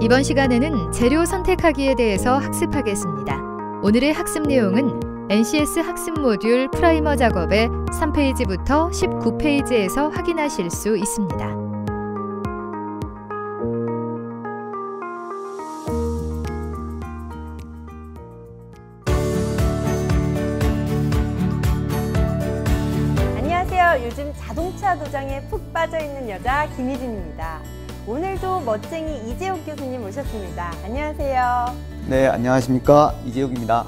이번 시간에는 재료 선택하기에 대해서 학습하겠습니다. 오늘의 학습 내용은 NCS 학습 모듈 프라이머 작업의 3페이지부터 19페이지에서 확인하실 수 있습니다. 안녕하세요. 요즘 자동차 도장에 푹 빠져있는 여자 김희진입니다. 오늘도 멋쟁이 이재욱 교수님 모셨습니다. 안녕하세요. 네, 안녕하십니까. 이재욱입니다.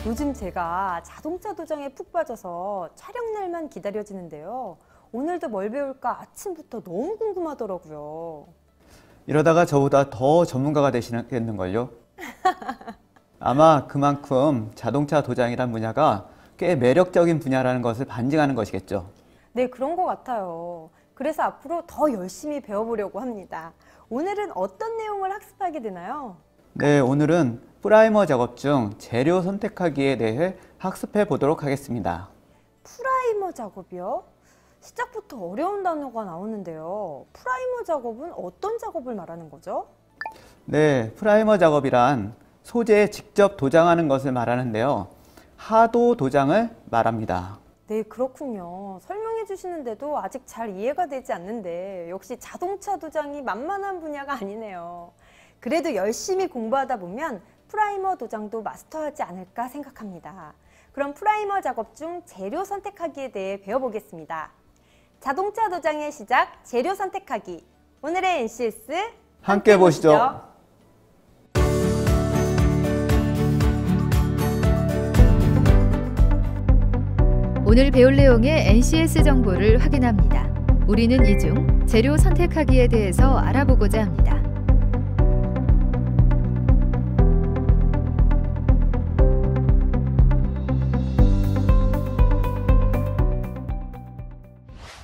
요즘 제가 자동차 도장에 푹 빠져서 촬영 날만 기다려지는데요. 오늘도 뭘 배울까 아침부터 너무 궁금하더라고요. 이러다가 저보다 더 전문가가 되시겠는걸요? 아마 그만큼 자동차 도장이란 분야가 꽤 매력적인 분야라는 것을 반증하는 것이겠죠. 네, 그런 것 같아요. 그래서 앞으로 더 열심히 배워보려고 합니다. 오늘은 어떤 내용을 학습하게 되나요? 네, 오늘은 프라이머 작업 중 재료 선택하기에 대해 학습해 보도록 하겠습니다. 프라이머 작업이요? 시작부터 어려운 단어가 나오는데요. 프라이머 작업은 어떤 작업을 말하는 거죠? 네, 프라이머 작업이란 소재에 직접 도장하는 것을 말하는데요. 하도 도장을 말합니다. 네, 그렇군요. 설명해 주시는데도 아직 잘 이해가 되지 않는데 역시 자동차 도장이 만만한 분야가 아니네요. 그래도 열심히 공부하다 보면 프라이머 도장도 마스터하지 않을까 생각합니다. 그럼 프라이머 작업 중 재료 선택하기에 대해 배워보겠습니다. 자동차 도장의 시작, 재료 선택하기. 오늘의 NCS 함께 보시죠. 오늘 배울 내용의 NCS 정보를 확인합니다. 우리는 이 중 재료 선택하기에 대해서 알아보고자 합니다.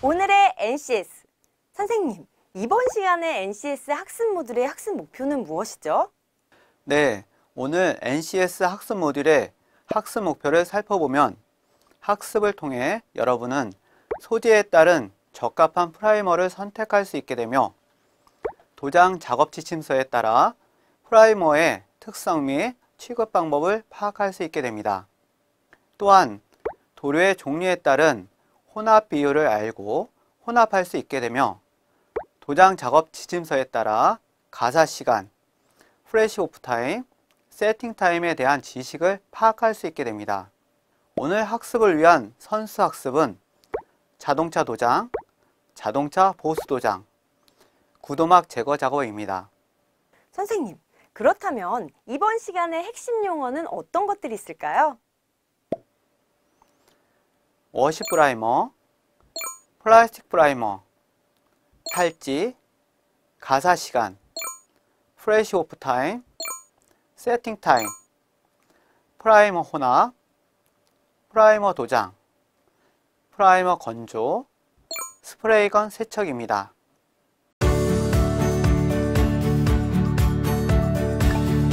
오늘의 NCS. 선생님, 이번 시간에 NCS 학습 모듈의 학습 목표는 무엇이죠? 네, 오늘 NCS 학습 모듈의 학습 목표를 살펴보면 학습을 통해 여러분은 소재에 따른 적합한 프라이머를 선택할 수 있게 되며 도장 작업 지침서에 따라 프라이머의 특성 및 취급 방법을 파악할 수 있게 됩니다. 또한 도료의 종류에 따른 혼합 비율을 알고 혼합할 수 있게 되며 도장 작업 지침서에 따라 가사 시간, 프레시 오프 타임, 세팅 타임에 대한 지식을 파악할 수 있게 됩니다. 오늘 학습을 위한 선수 학습은 자동차 도장, 자동차 보수 도장, 구도막 제거 작업입니다. 선생님, 그렇다면 이번 시간의 핵심 용어는 어떤 것들이 있을까요? 워시 프라이머, 플라스틱 프라이머, 탈지, 가사 시간, 프레시 오프 타임, 세팅 타임, 프라이머 혼합, 프라이머 도장, 프라이머 건조, 스프레이건 세척입니다.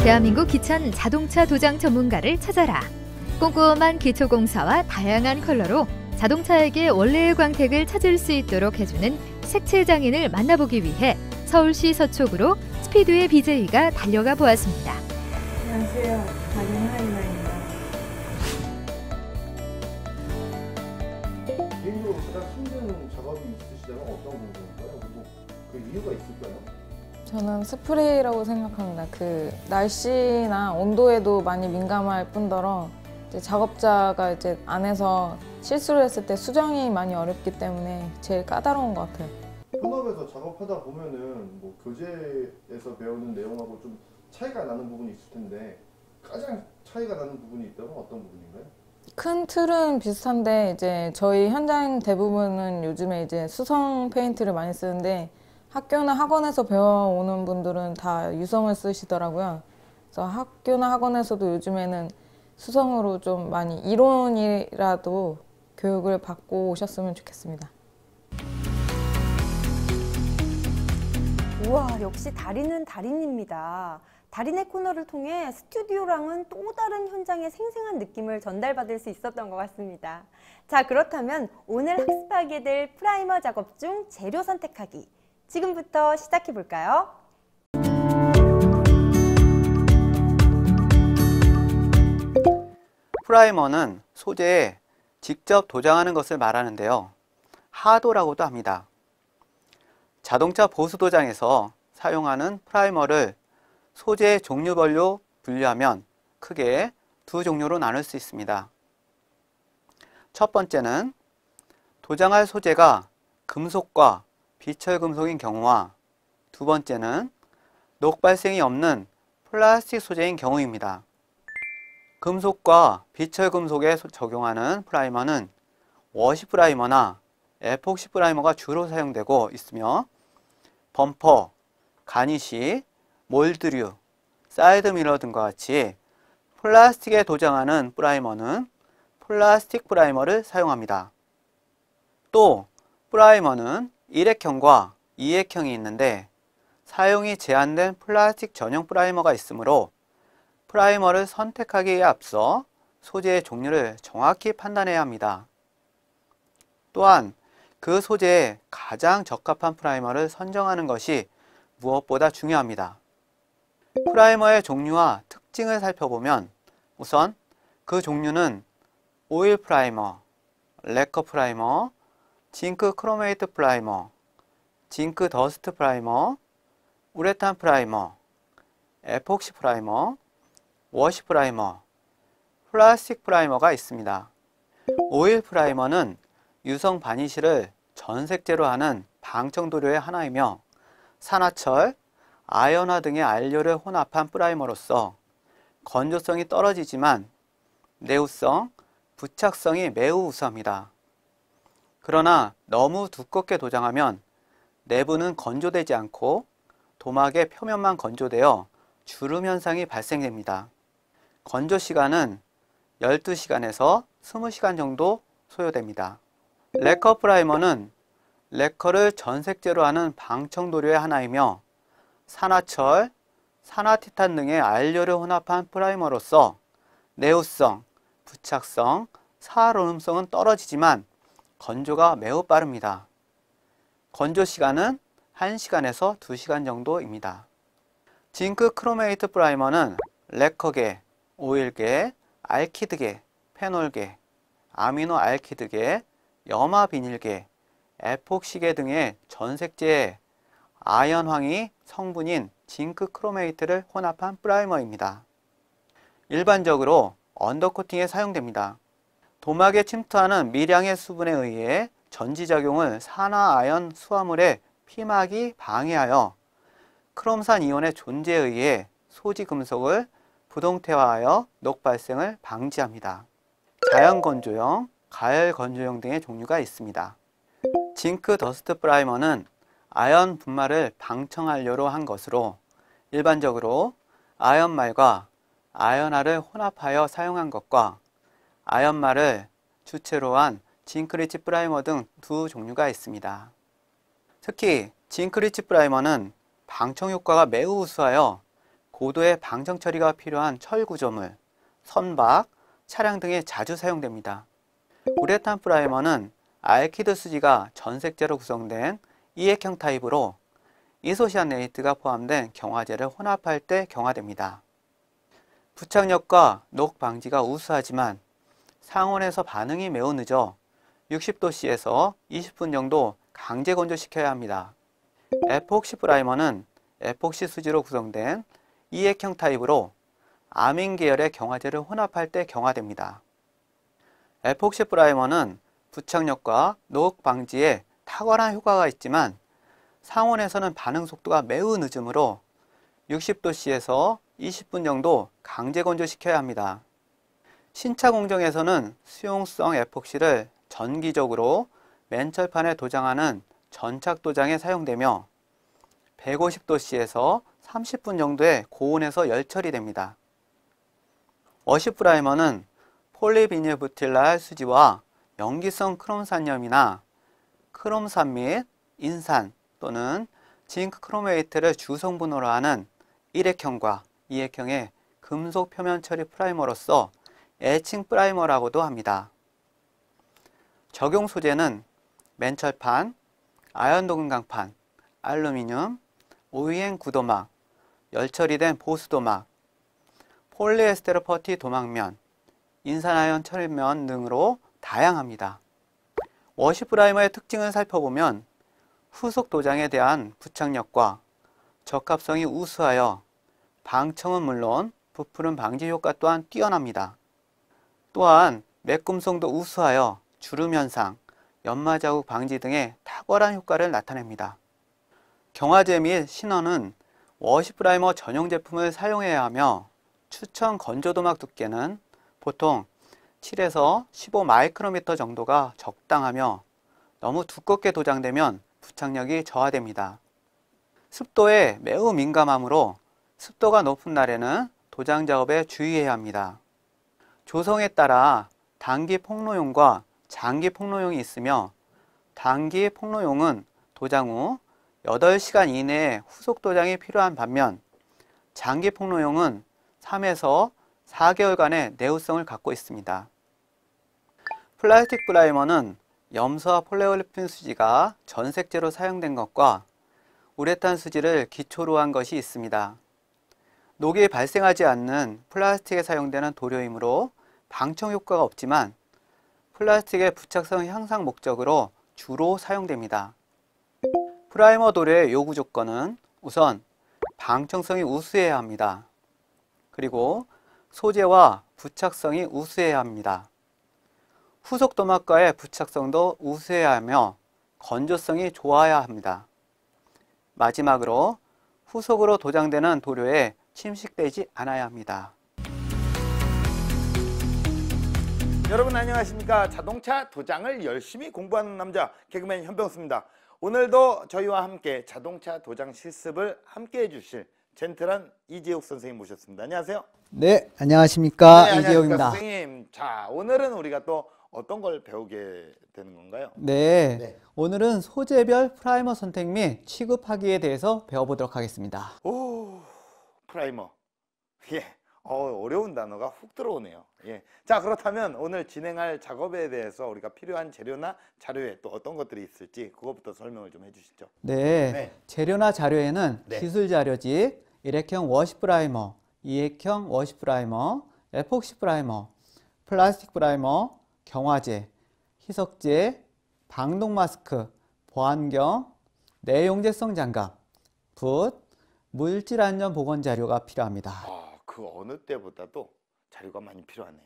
대한민국 기천 자동차 도장 전문가를 찾아라. 꼼꼼한 기초공사와 다양한 컬러로 자동차에게 원래의 광택을 찾을 수 있도록 해주는 색채 장인을 만나보기 위해 서울시 서초구로 스피드의 BJ가 달려가 보았습니다. 안녕하세요. 박윤하입니다. 개인적으로 가장 힘든 작업이 있으시다면 어떤 부분일까요? 그리고 그 이유가 있을까요? 저는 스프레이라고 생각합니다. 날씨나 온도에도 많이 민감할 뿐더러 이제 작업자가 이제 안에서 실수를 했을 때 수정이 많이 어렵기 때문에 제일 까다로운 것 같아요. 현업에서 작업하다 보면은 뭐 교재에서 배우는 내용하고 좀 차이가 나는 부분이 있을 텐데 가장 차이가 나는 부분이 있다면 어떤 부분인가요? 큰 틀은 비슷한데 이제 저희 현장 대부분은 요즘에 이제 수성 페인트를 많이 쓰는데 학교나 학원에서 배워오는 분들은 다 유성을 쓰시더라고요. 그래서 학교나 학원에서도 요즘에는 수성으로 좀 많이 이론이라도 교육을 받고 오셨으면 좋겠습니다. 우와, 역시 달인은 달인입니다. 달인의 코너를 통해 스튜디오랑은 또 다른 현장의 생생한 느낌을 전달받을 수 있었던 것 같습니다. 자, 그렇다면 오늘 학습하게 될 프라이머 작업 중 재료 선택하기. 지금부터 시작해 볼까요? 프라이머는 소재에 직접 도장하는 것을 말하는데요. 하도라고도 합니다. 자동차 보수 도장에서 사용하는 프라이머를 소재의 종류별로 분류하면 크게 두 종류로 나눌 수 있습니다. 첫 번째는 도장할 소재가 금속과 비철금속인 경우와 두 번째는 녹 발생이 없는 플라스틱 소재인 경우입니다. 금속과 비철금속에 적용하는 프라이머는 워시 프라이머나 에폭시 프라이머가 주로 사용되고 있으며 범퍼, 가니쉬, 몰드류, 사이드미러 등과 같이 플라스틱에 도장하는 프라이머는 플라스틱 프라이머를 사용합니다. 또 프라이머는 1액형과 2액형이 있는데 사용이 제한된 플라스틱 전용 프라이머가 있으므로 프라이머를 선택하기에 앞서 소재의 종류를 정확히 판단해야 합니다. 또한 그 소재에 가장 적합한 프라이머를 선정하는 것이 무엇보다 중요합니다. 프라이머의 종류와 특징을 살펴보면 우선 그 종류는 오일 프라이머, 레커 프라이머, 징크 크로메이트 프라이머, 징크 더스트 프라이머, 우레탄 프라이머, 에폭시 프라이머, 워시 프라이머, 플라스틱 프라이머가 있습니다. 오일 프라이머는 유성 바니쉬를 전색제로 하는 방청도료의 하나이며 산화철, 아연화 등의 안료를 혼합한 프라이머로서 건조성이 떨어지지만 내우성, 부착성이 매우 우수합니다. 그러나 너무 두껍게 도장하면 내부는 건조되지 않고 도막의 표면만 건조되어 주름 현상이 발생됩니다. 건조 시간은 12시간에서 20시간 정도 소요됩니다. 레커 프라이머는 레커를 전색제로 하는 방청도료의 하나이며 산화철, 산화티탄 등의 안료를 혼합한 프라이머로서 내우성, 부착성, 사로름성은 떨어지지만 건조가 매우 빠릅니다. 건조 시간은 1시간에서 2시간 정도입니다. 징크 크로메이트 프라이머는 레커계, 오일계, 알키드계, 페놀계, 아미노 알키드계, 염화 비닐계, 에폭시계 등의 전색제에 아연황이 성분인 징크 크로메이트를 혼합한 프라이머입니다. 일반적으로 언더코팅에 사용됩니다. 도막에 침투하는 미량의 수분에 의해 전지작용을 산화아연 수화물의 피막이 방해하여 크롬산 이온의 존재에 의해 소지 금속을 부동태화하여 녹 발생을 방지합니다. 자연 건조용, 가열 건조용 등의 종류가 있습니다. 징크 더스트 프라이머는 아연 분말을 방청안료로 한 것으로 일반적으로 아연말과 아연화를 혼합하여 사용한 것과 아연말을 주체로 한 징크리치 프라이머 등 두 종류가 있습니다. 특히 징크리치 프라이머는 방청 효과가 매우 우수하여 고도의 방청 처리가 필요한 철 구조물, 선박, 차량 등에 자주 사용됩니다. 우레탄 프라이머는 알키드 수지가 전색제로 구성된 2액형 타입으로 이소시아네이트가 포함된 경화제를 혼합할 때 경화됩니다. 부착력과 녹 방지가 우수하지만 상온에서 반응이 매우 늦어 60도씨에서 20분 정도 강제 건조시켜야 합니다. 에폭시 프라이머는 에폭시 수지로 구성된 2액형 타입으로 아민 계열의 경화제를 혼합할 때 경화됩니다. 에폭시 프라이머는 부착력과 녹 방지에 탁월한 효과가 있지만 상온에서는 반응 속도가 매우 늦으므로 60도씨에서 20분 정도 강제 건조시켜야 합니다. 신차 공정에서는 수용성 에폭시를 전기적으로 맨철판에 도장하는 전착 도장에 사용되며 150도씨에서 30분 정도의 고온에서 열처리 됩니다. 워시 프라이머는 폴리비닐부틸랄 수지와 염기성 크롬산염이나 크롬산 및 인산 또는 징크 크로메이트를 주성분으로 하는 1액형과 이액형의 금속 표면 처리 프라이머로서 애칭 프라이머라고도 합니다. 적용 소재는 맨철판, 아연 도금 강판, 알루미늄, OEM 구도막, 열처리된 보수도막, 폴리에스테르 퍼티 도막면, 인산아연 처리면 등으로 다양합니다. 워시 프라이머의 특징을 살펴보면 후속 도장에 대한 부착력과 적합성이 우수하여 방청은 물론 부푸름 방지 효과 또한 뛰어납니다. 또한 매꿈성도 우수하여 주름 현상, 연마 자국 방지 등의 탁월한 효과를 나타냅니다. 경화제 및 신원은 워시 프라이머 전용 제품을 사용해야 하며 추천 건조도막 두께는 보통 7에서 15 마이크로미터 정도가 적당하며 너무 두껍게 도장되면 부착력이 저하됩니다. 습도에 매우 민감하므로 습도가 높은 날에는 도장 작업에 주의해야 합니다. 조성에 따라 단기 폭로용과 장기 폭로용이 있으며 단기 폭로용은 도장 후 8시간 이내에 후속 도장이 필요한 반면 장기 폭로용은 3에서 4개월간의 내구성을 갖고 있습니다. 플라스틱 프라이머는 염소와 폴리올레핀 수지가 전색제로 사용된 것과 우레탄 수지를 기초로 한 것이 있습니다. 녹이 발생하지 않는 플라스틱에 사용되는 도료이므로 방청 효과가 없지만 플라스틱의 부착성 향상 목적으로 주로 사용됩니다. 프라이머 도료의 요구 조건은 우선 방청성이 우수해야 합니다. 그리고 소재와 부착성이 우수해야 합니다. 후속 도막과의 부착성도 우수해야 하며 건조성이 좋아야 합니다. 마지막으로 후속으로 도장되는 도료에 침식되지 않아야 합니다. 여러분 안녕하십니까? 자동차 도장을 열심히 공부하는 남자 개그맨 현병수입니다. 오늘도 저희와 함께 자동차 도장 실습을 함께 해주실 젠틀한 이재욱 선생님 모셨습니다. 안녕하세요. 네, 안녕하십니까? 네, 이재욱입니다. 선생님. 자, 오늘은 우리가 또 어떤 걸 배우게 되는 건가요? 네, 네. 오늘은 소재별 프라이머 선택 및 취급하기에 대해서 배워보도록 하겠습니다. 오, 프라이머. 예, 어려운 단어가 훅 들어오네요. 예. 자, 그렇다면 오늘 진행할 작업에 대해서 우리가 필요한 재료나 자료에 또 어떤 것들이 있을지 그것부터 설명을 좀 해주시죠. 네, 네. 재료나 자료에는 네. 기술 자료집, 일회형 워시 프라이머, 이액형 워시 프라이머, 에폭시 프라이머, 플라스틱 프라이머, 경화제, 희석제, 방독 마스크, 보안경, 내용제성 장갑, 붓, 물질 안전 보건 자료가 필요합니다. 그 어느 때보다도 자료가 많이 필요하네요.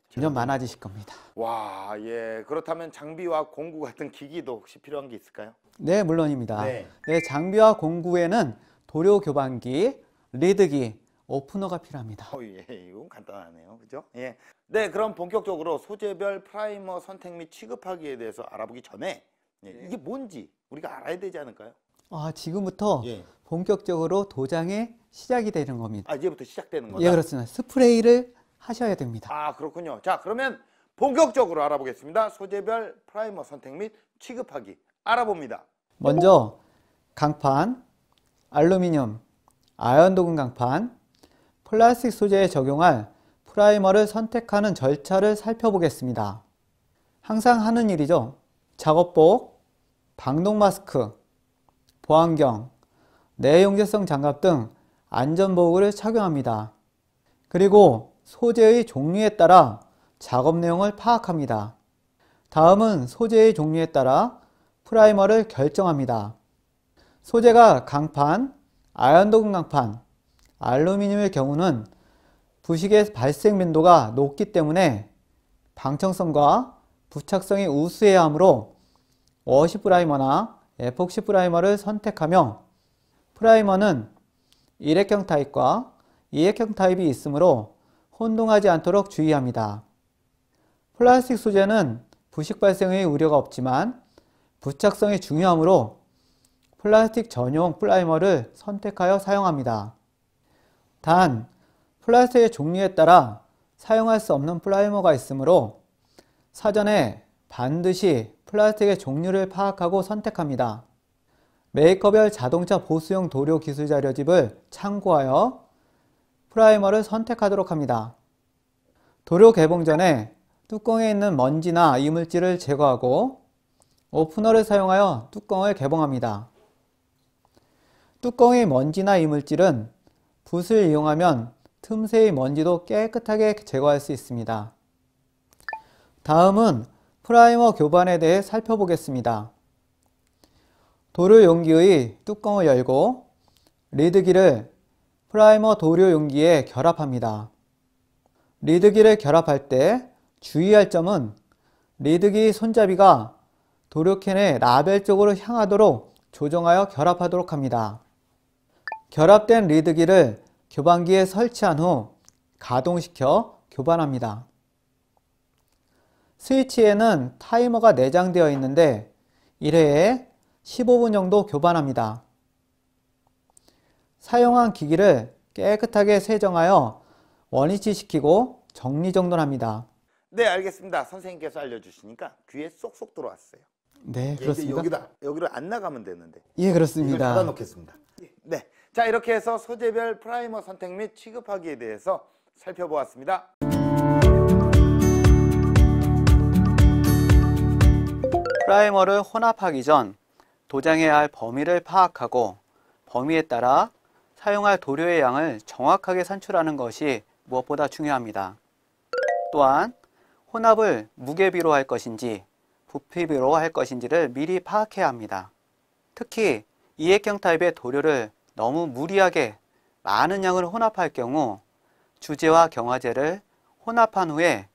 점점 많아지실 겁니다. 와, 예. 그렇다면 장비와 공구 같은 기기도 혹시 필요한 게 있을까요? 네, 물론입니다. 네. 네, 장비와 공구에는 도료 교반기, 리드기, 오프너가 필요합니다. 예, 이건 간단하네요. 그죠? 예. 네, 그럼 본격적으로 소재별 프라이머 선택 및 취급하기에 대해서 알아보기 전에 이게 뭔지 우리가 알아야 되지 않을까요? 지금부터 예. 본격적으로 도장이 시작이 되는 겁니다. 이제부터 시작되는 거다? 예, 그렇습니다. 스프레이를 하셔야 됩니다. 그렇군요. 자, 그러면 본격적으로 알아보겠습니다. 소재별 프라이머 선택 및 취급하기 알아봅니다. 먼저 강판, 알루미늄, 아연 도금 강판, 플라스틱 소재에 적용할 프라이머를 선택하는 절차를 살펴보겠습니다. 항상 하는 일이죠. 작업복, 방독 마스크, 보안경, 내용제성 장갑 등 안전보호구를 착용합니다. 그리고 소재의 종류에 따라 작업 내용을 파악합니다. 다음은 소재의 종류에 따라 프라이머를 결정합니다. 소재가 강판, 아연도금 강판, 알루미늄의 경우는 부식의 발생 빈도가 높기 때문에 방청성과 부착성이 우수해야 하므로 워시 프라이머나 에폭시 프라이머를 선택하며 프라이머는 일회형 타입과 이액형 타입이 있으므로 혼동하지 않도록 주의합니다. 플라스틱 소재는 부식 발생의 우려가 없지만 부착성이 중요하므로 플라스틱 전용 프라이머를 선택하여 사용합니다. 단, 플라스틱의 종류에 따라 사용할 수 없는 프라이머가 있으므로 사전에 반드시 플라스틱의 종류를 파악하고 선택합니다. 메이커별 자동차 보수용 도료 기술 자료집을 참고하여 프라이머를 선택하도록 합니다. 도료 개봉 전에 뚜껑에 있는 먼지나 이물질을 제거하고 오프너를 사용하여 뚜껑을 개봉합니다. 뚜껑의 먼지나 이물질은 붓을 이용하면 틈새의 먼지도 깨끗하게 제거할 수 있습니다. 다음은 프라이머 교반에 대해 살펴보겠습니다. 도료 용기의 뚜껑을 열고 리드기를 프라이머 도료 용기에 결합합니다. 리드기를 결합할 때 주의할 점은 리드기 손잡이가 도료캔의 라벨 쪽으로 향하도록 조정하여 결합하도록 합니다. 결합된 리드기를 교반기에 설치한 후 가동시켜 교반합니다. 스위치에는 타이머가 내장되어 있는데 1회에 15분 정도 교반합니다. 사용한 기기를 깨끗하게 세정하여 원위치시키고 정리정돈합니다. 네, 알겠습니다. 선생님께서 알려주시니까 귀에 쏙쏙 들어왔어요. 네, 이제 그렇습니다. 여기로 안 나가면 되는데. 예, 이걸 그렇습니다. 닫아놓겠습니다. 네, 자 이렇게 해서 소재별 프라이머 선택 및 취급하기에 대해서 살펴보았습니다. 프라이머를 혼합하기 전 도장해야 할 범위를 파악하고 범위에 따라 사용할 도료의 양을 정확하게 산출하는 것이 무엇보다 중요합니다. 또한 혼합을 무게비로 할 것인지 부피비로 할 것인지를 미리 파악해야 합니다. 특히 이액형 타입의 도료를 너무 무리하게 많은 양을 혼합할 경우 주재와 경화제를 혼합한 후에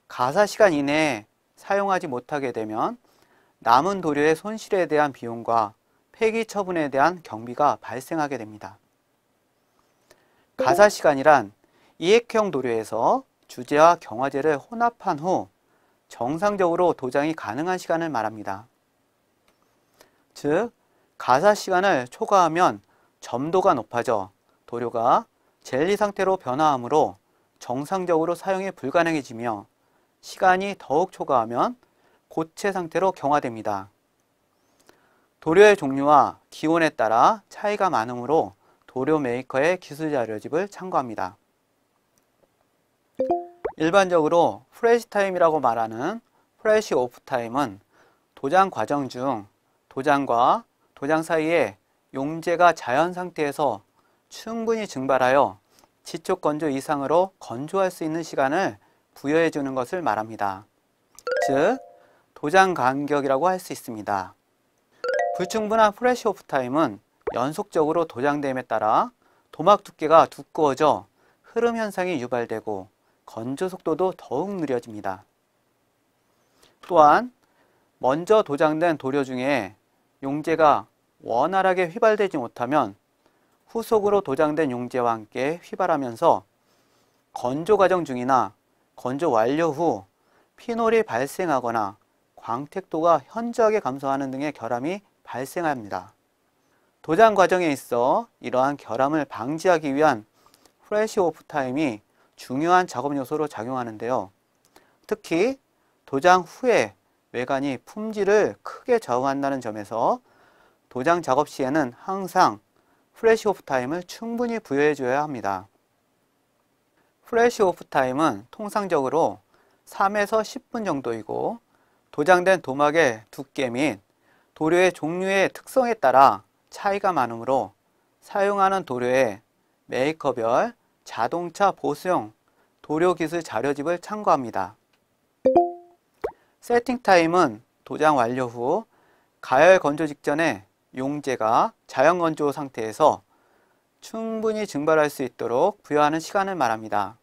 가사시간 이내에 사용하지 못하게 되면 남은 도료의 손실에 대한 비용과 폐기 처분에 대한 경비가 발생하게 됩니다. 가사시간이란 이액형 도료에서 주재와 경화제를 혼합한 후 정상적으로 도장이 가능한 시간을 말합니다. 즉, 가사시간을 초과하면 점도가 높아져 도료가 젤리 상태로 변화하므로 정상적으로 사용이 불가능해지며 시간이 더욱 초과하면 고체 상태로 경화됩니다. 도료의 종류와 기온에 따라 차이가 많으므로 도료 메이커의 기술 자료집을 참고합니다. 일반적으로 프레시 타임이라고 말하는 프레시 오프 타임은 도장 과정 중 도장과 도장 사이에 용제가 자연 상태에서 충분히 증발하여 지촉 건조 이상으로 건조할 수 있는 시간을 부여해 주는 것을 말합니다. 즉, 도장 간격이라고 할 수 있습니다. 불충분한 프레시 오프 타임은 연속적으로 도장됨에 따라 도막 두께가 두꺼워져 흐름 현상이 유발되고 건조 속도도 더욱 느려집니다. 또한 먼저 도장된 도료 중에 용제가 원활하게 휘발되지 못하면 후속으로 도장된 용제와 함께 휘발하면서 건조 과정 중이나 건조 완료 후 피놀이 발생하거나 광택도가 현저하게 감소하는 등의 결함이 발생합니다. 도장 과정에 있어 이러한 결함을 방지하기 위한 프레시 오프 타임이 중요한 작업 요소로 작용하는데요. 특히 도장 후에 외관이 품질을 크게 좌우한다는 점에서 도장 작업 시에는 항상 프레시 오프 타임을 충분히 부여해 줘야 합니다. 프레시 오프 타임은 통상적으로 3에서 10분 정도이고 도장된 도막의 두께 및 도료의 종류의 특성에 따라 차이가 많으므로 사용하는 도료의 메이커별 자동차 보수용 도료기술 자료집을 참고합니다. 세팅 타임은 도장 완료 후 가열 건조 직전에 용제가 자연 건조 상태에서 충분히 증발할 수 있도록 부여하는 시간을 말합니다.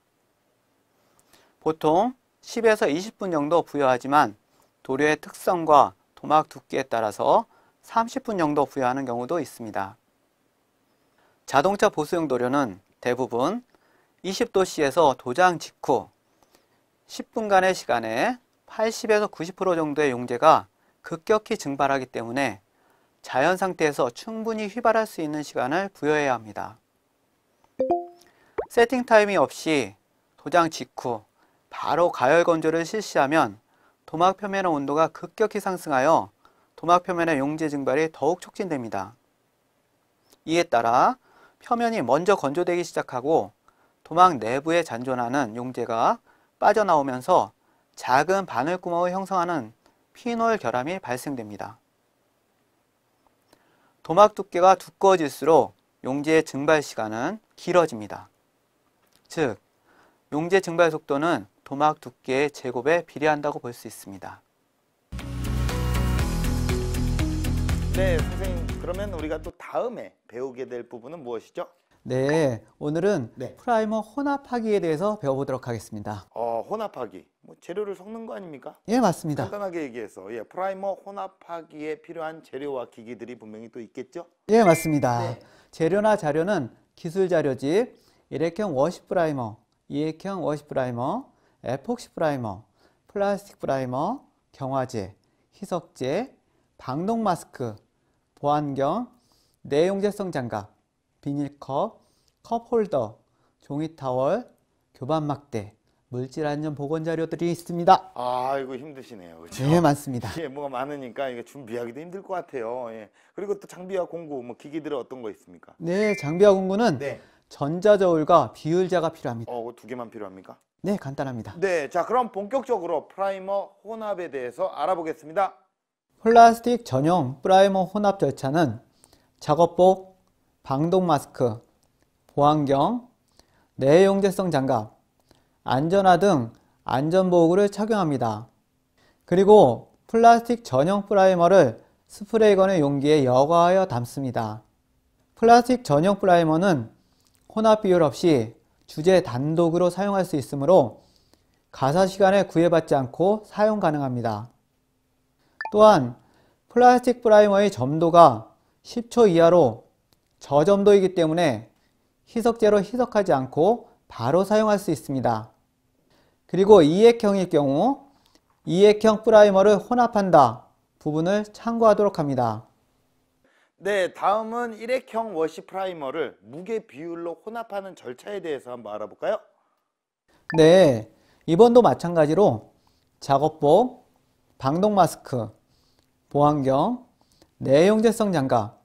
보통 10에서 20분 정도 부여하지만 도료의 특성과 도막 두께에 따라서 30분 정도 부여하는 경우도 있습니다. 자동차 보수용 도료는 대부분 20도씨에서 도장 직후 10분간의 시간에 80에서 90% 정도의 용제가 급격히 증발하기 때문에 자연 상태에서 충분히 휘발할 수 있는 시간을 부여해야 합니다. 세팅 타임이 없이 도장 직후 바로 가열 건조를 실시하면 도막 표면의 온도가 급격히 상승하여 도막 표면의 용제 증발이 더욱 촉진됩니다. 이에 따라 표면이 먼저 건조되기 시작하고 도막 내부에 잔존하는 용재가 빠져나오면서 작은 바늘구멍을 형성하는 피놀 결함이 발생됩니다. 도막 두께가 두꺼워질수록 용재의 증발 시간은 길어집니다. 즉, 용재 증발 속도는 도막 두께의 제곱에 비례한다고 볼 수 있습니다. 네, 선생님, 그러면 우리가 또 다음에 배우게 될 부분은 무엇이죠? 네, 오늘은 네. 프라이머 혼합하기에 대해서 배워보도록 하겠습니다. 혼합하기. 뭐 재료를 섞는 거 아닙니까? 예, 맞습니다. 간단하게 얘기해서 프라이머 혼합하기에 필요한 재료와 기기들이 분명히 또 있겠죠? 예, 맞습니다. 네. 재료나 자료는 기술 자료집, 일회형 워시 프라이머, 이액형 워시 프라이머, 에폭시 프라이머, 플라스틱 프라이머, 경화제, 희석제, 방독 마스크, 보안경, 내용재성 장갑, 비닐컵, 컵홀더, 종이타월, 교반막대, 물질안전 보건 자료들이 있습니다. 아, 이거 힘드시네요. 그렇죠? 예, 맞습니다. 뭐가 많으니까 이게 준비하기도 힘들 것 같아요. 그리고 또 장비와 공구, 뭐 기기들은 어떤 거 있습니까? 네, 장비와 공구는 네. 전자저울과 비율자가 필요합니다. 두 개만 필요합니까? 네, 간단합니다. 네, 자 그럼 본격적으로 프라이머 혼합에 대해서 알아보겠습니다. 플라스틱 전용 프라이머 혼합 절차는 작업복, 방독 마스크, 보안경, 내용재성 장갑, 안전화 등 안전보호구를 착용합니다. 그리고 플라스틱 전용 프라이머를 스프레이건의 용기에 여과하여 담습니다. 플라스틱 전용 프라이머는 혼합 비율 없이 주제 단독으로 사용할 수 있으므로 가사 시간에 구애받지 않고 사용 가능합니다. 또한 플라스틱 프라이머의 점도가 10초 이하로 저점도이기 때문에 희석제로 희석하지 않고 바로 사용할 수 있습니다. 그리고 이액형일 경우 이액형 프라이머를 혼합한다 부분을 참고하도록 합니다. 네, 다음은 일회형 워시 프라이머를 무게 비율로 혼합하는 절차에 대해서 한번 알아볼까요? 네, 이번도 마찬가지로 작업복, 방독 마스크, 보안경, 내용재성 장갑,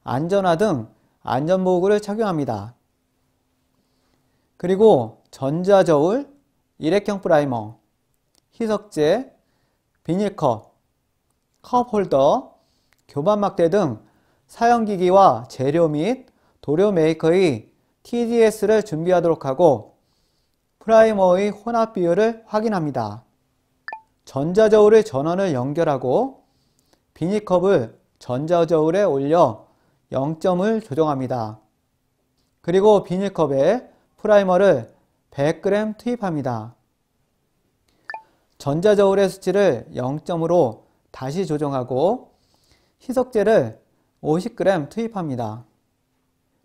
안전화 등 안전보호구를 착용합니다. 그리고 전자저울, 일회형 프라이머, 희석제, 비닐컵, 컵홀더, 교반막대 등 사용기기와 재료 및 도료 메이커의 TDS를 준비하도록 하고 프라이머의 혼합 비율을 확인합니다. 전자저울의 전원을 연결하고 비닐컵을 전자저울에 올려 0점을 조정합니다. 그리고 비닐컵에 프라이머를 100g 투입합니다. 전자저울의 수치를 0점으로 다시 조정하고 희석제를 50g 투입합니다.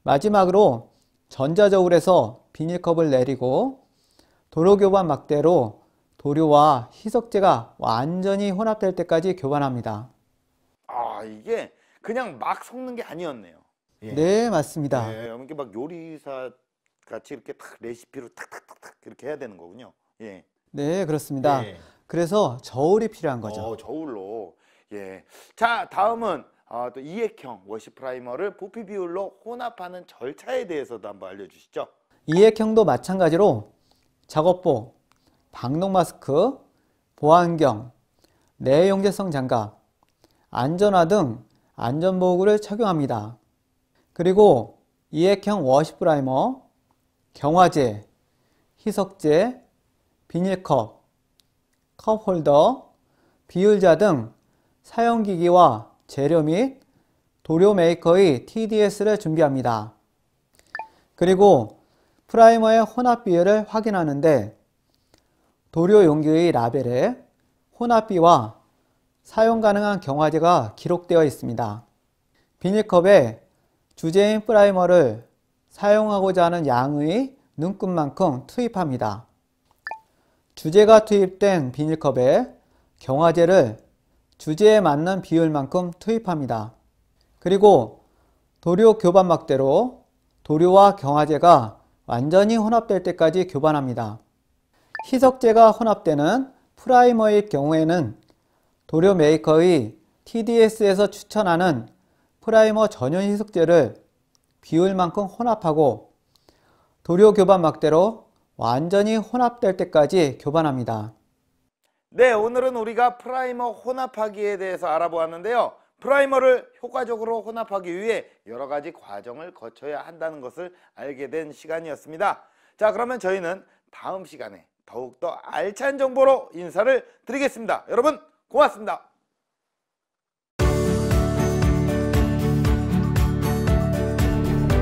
마지막으로 전자저울에서 비닐컵을 내리고 도료교반 막대로 도료와 희석제가 완전히 혼합될 때까지 교반합니다. 아, 이게 그냥 막 섞는 게 아니었네요. 네, 맞습니다. 이렇게 막 요리사 같이 이렇게 탁 레시피로 탁탁탁탁 이렇게 해야 되는 거군요. 네, 그렇습니다. 그래서 저울이 필요한 거죠. 저울로. 자, 다음은 또 이액형 워시 프라이머를 부피 비율로 혼합하는 절차에 대해서도 한번 알려주시죠. 이액형도 마찬가지로 작업복, 방독 마스크, 보안경, 내용재성 장갑, 안전화 등 안전보호구를 착용합니다. 그리고 이액형 워시 프라이머, 경화제, 희석제, 비닐컵, 컵홀더, 비율자 등 사용기기와 재료 및 도료 메이커의 TDS를 준비합니다. 그리고 프라이머의 혼합 비율을 확인하는데 도료 용기의 라벨에 혼합비와 사용 가능한 경화제가 기록되어 있습니다. 비닐컵에 주제인 프라이머를 사용하고자 하는 양의 눈금만큼 투입합니다. 주제가 투입된 비닐컵에 경화제를 주제에 맞는 비율만큼 투입합니다. 그리고 도료 교반 막대로 도료와 경화제가 완전히 혼합될 때까지 교반합니다. 희석제가 혼합되는 프라이머의 경우에는 도료 메이커의 TDS에서 추천하는 프라이머 전용 희석제를 비율만큼 혼합하고 도료 교반 막대로 완전히 혼합될 때까지 교반합니다. 네, 오늘은 우리가 프라이머 혼합하기에 대해서 알아보았는데요. 프라이머를 효과적으로 혼합하기 위해 여러 가지 과정을 거쳐야 한다는 것을 알게 된 시간이었습니다. 자, 그러면 저희는 다음 시간에 더욱더 알찬 정보로 인사를 드리겠습니다. 여러분 고맙습니다.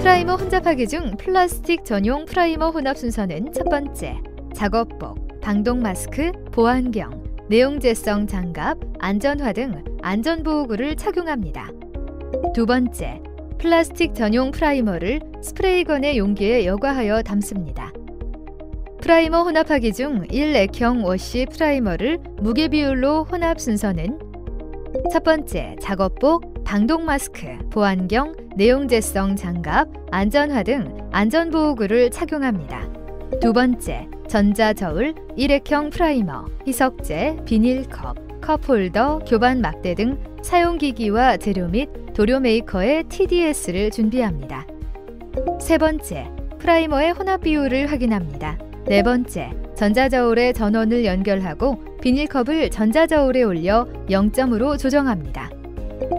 프라이머 혼잡하기 중 플라스틱 전용 프라이머 혼합 순서는 첫 번째, 작업복, 방독 마스크, 보안경, 내용재성 장갑, 안전화 등 안전보호구를 착용합니다. 두 번째, 플라스틱 전용 프라이머를 스프레이건의 용기에 여과하여 담습니다. 프라이머 혼합하기 중 1액형 워시 프라이머를 무게 비율로 혼합 순서는 첫 번째, 작업복, 방독 마스크, 보안경, 내용재성 장갑, 안전화 등 안전보호구를 착용합니다. 두 번째, 전자저울, 1액형 프라이머, 희석제, 비닐컵, 컵홀더, 교반 막대 등 사용기기와 재료 및 도료 메이커의 TDS를 준비합니다. 세 번째, 프라이머의 혼합 비율을 확인합니다. 네 번째, 전자저울에 전원을 연결하고 비닐컵을 전자저울에 올려 0점으로 조정합니다.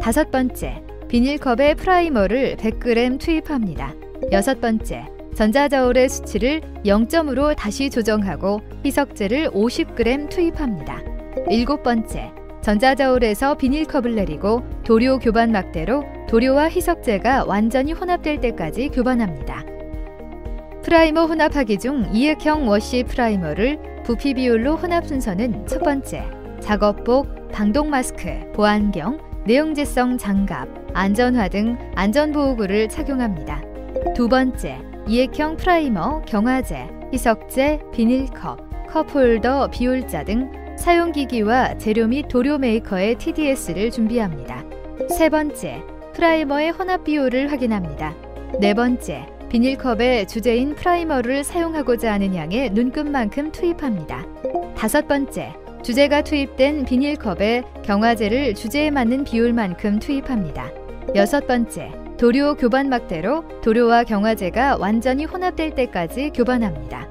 다섯 번째, 비닐컵에 프라이머를 100g 투입합니다. 여섯 번째, 전자저울의 수치를 0점으로 다시 조정하고 희석제를 50g 투입합니다. 일곱 번째, 전자저울에서 비닐컵을 내리고 도료 교반 막대로 도료와 희석제가 완전히 혼합될 때까지 교반합니다. 프라이머 혼합하기 중 2액형 워시 프라이머를 부피 비율로 혼합 순서는 첫 번째, 작업복, 방독 마스크, 보안경, 내용재성 장갑, 안전화 등 안전보호구를 착용합니다. 두 번째, 2액형 프라이머, 경화제, 희석제, 비닐컵, 컵홀더, 비율자 등 사용기기와 재료 및 도료 메이커의 TDS를 준비합니다. 세 번째, 프라이머의 혼합 비율을 확인합니다. 네 번째, 비닐컵에 주제인 프라이머를 사용하고자 하는 양의 눈금만큼 투입합니다. 다섯 번째, 주제가 투입된 비닐컵에 경화제를 주제에 맞는 비율만큼 투입합니다. 여섯 번째, 도료 교반 막대로 도료와 경화제가 완전히 혼합될 때까지 교반합니다.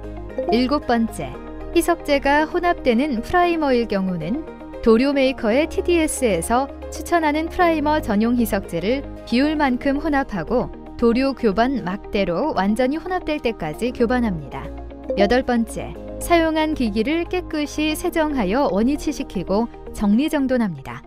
일곱 번째, 희석제가 혼합되는 프라이머일 경우는 도료 메이커의 TDS에서 추천하는 프라이머 전용 희석제를 비율만큼 혼합하고 도료 교반 막대로 완전히 혼합될 때까지 교반합니다. 여덟 번째, 사용한 기기를 깨끗이 세정하여 원위치시키고 정리정돈합니다.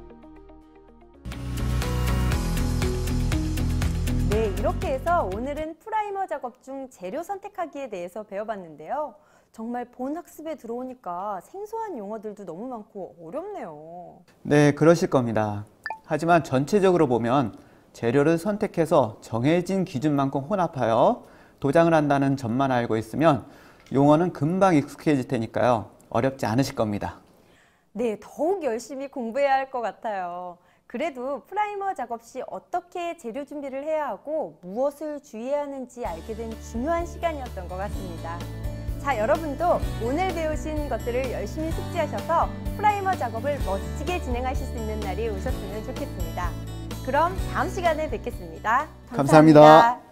네, 이렇게 해서 오늘은 프라이머 작업 중 재료 선택하기에 대해서 배워봤는데요. 정말 본 학습에 들어오니까 생소한 용어들도 너무 많고 어렵네요. 네, 그러실 겁니다. 하지만 전체적으로 보면 재료를 선택해서 정해진 기준만큼 혼합하여 도장을 한다는 점만 알고 있으면 용어는 금방 익숙해질 테니까요. 어렵지 않으실 겁니다. 네, 더욱 열심히 공부해야 할 것 같아요. 그래도 프라이머 작업 시 어떻게 재료 준비를 해야 하고 무엇을 주의해야 하는지 알게 된 중요한 시간이었던 것 같습니다. 자, 여러분도 오늘 배우신 것들을 열심히 숙지하셔서 프라이머 작업을 멋지게 진행하실 수 있는 날이 오셨으면 좋겠습니다. 그럼 다음 시간에 뵙겠습니다. 감사합니다.